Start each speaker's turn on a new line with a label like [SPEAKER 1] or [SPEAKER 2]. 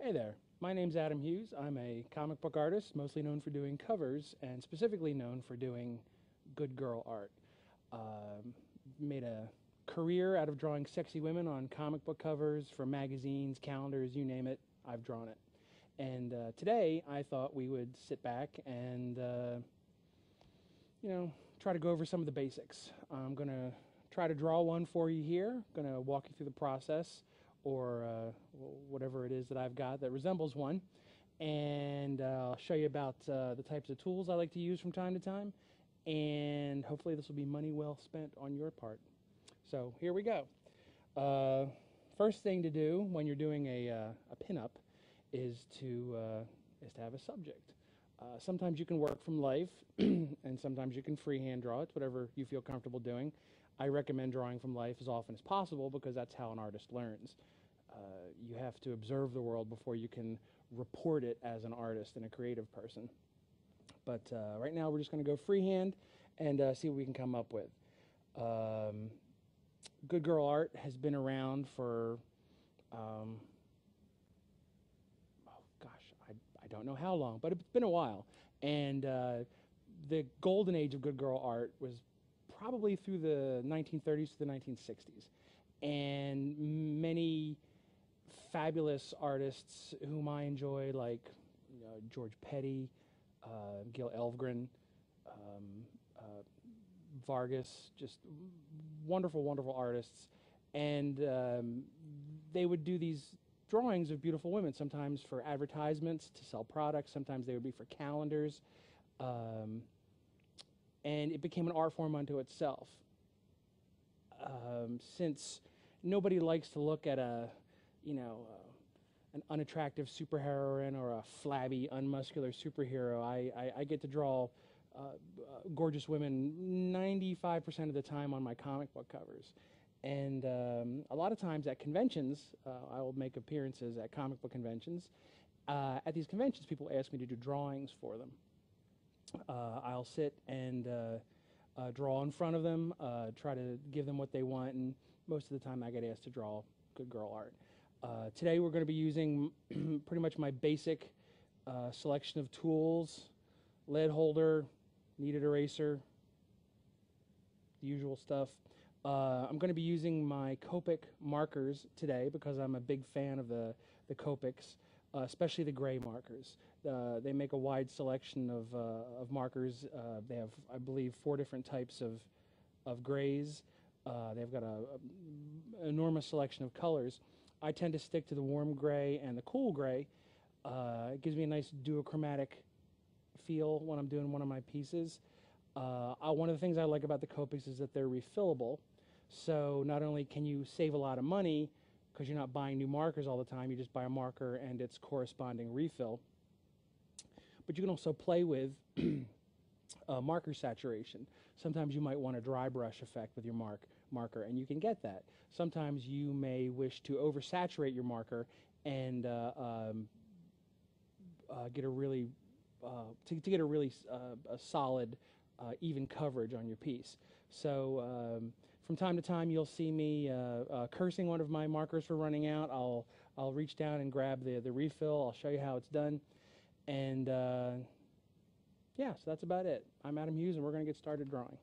[SPEAKER 1] Hey there, my name's Adam Hughes. I'm a comic book artist, mostly known for doing covers, and specifically known for doing good girl art. Um Made a career out of drawing sexy women on comic book covers for magazines, calendars, you name it, I've drawn it. And today I thought we would sit back and, try to go over some of the basics. I'm going to try to draw one for you here, going to walk you through the process or whatever it is that I've got that resembles one. And I'll show you about the types of tools I like to use from time to time. And hopefully this will be money well spent on your part. So here we go. First thing to do when you're doing a pinup is to have a subject. Sometimes you can work from life, and sometimes you can freehand draw it, whatever you feel comfortable doing. I recommend drawing from life as often as possible because that's how an artist learns. You have to observe the world before you can report it as an artist and a creative person. But right now we're just going to go freehand and see what we can come up with. Good girl art has been around for, oh gosh, I don't know how long, but it's been a while. And the golden age of good girl art was probably through the 1930s to the 1960s. And many fabulous artists whom I enjoy, like George Petty, Gil Elvgren, Vargas, just wonderful, wonderful artists. And they would do these drawings of beautiful women, sometimes for advertisements to sell products, sometimes they would be for calendars. And it became an art form unto itself. Since nobody likes to look at an unattractive superheroine or a flabby, unmuscular superhero, I get to draw gorgeous women 95% of the time on my comic book covers. And a lot of times at conventions, I will make appearances at comic book conventions. At these conventions, people ask me to do drawings for them. I'll sit and draw in front of them, try to give them what they want, and most of the time I get asked to draw good girl art. Today we're going to be using pretty much my basic selection of tools: lead holder, kneaded eraser, the usual stuff. I'm going to be using my Copic markers today because I'm a big fan of the Copics, especially the gray markers. They make a wide selection of markers. They have, I believe, 4 different types of grays. They've got an enormous selection of colors. I tend to stick to the warm gray and the cool gray. It gives me a nice duochromatic feel when I'm doing one of my pieces. One of the things I like about the Copics is that they're refillable. So not only can you save a lot of money because you're not buying new markers all the time, you just buy a marker and its corresponding refill, but you can also play with marker saturation. Sometimes you might want a dry brush effect with your marker, and you can get that. Sometimes you may wish to oversaturate your marker and get a really get a really solid, even coverage on your piece. So from time to time, you'll see me cursing one of my markers for running out. I'll reach down and grab the refill. I'll show you how it's done, and yeah, so that's about it. I'm Adam Hughes, and we're going to get started drawing.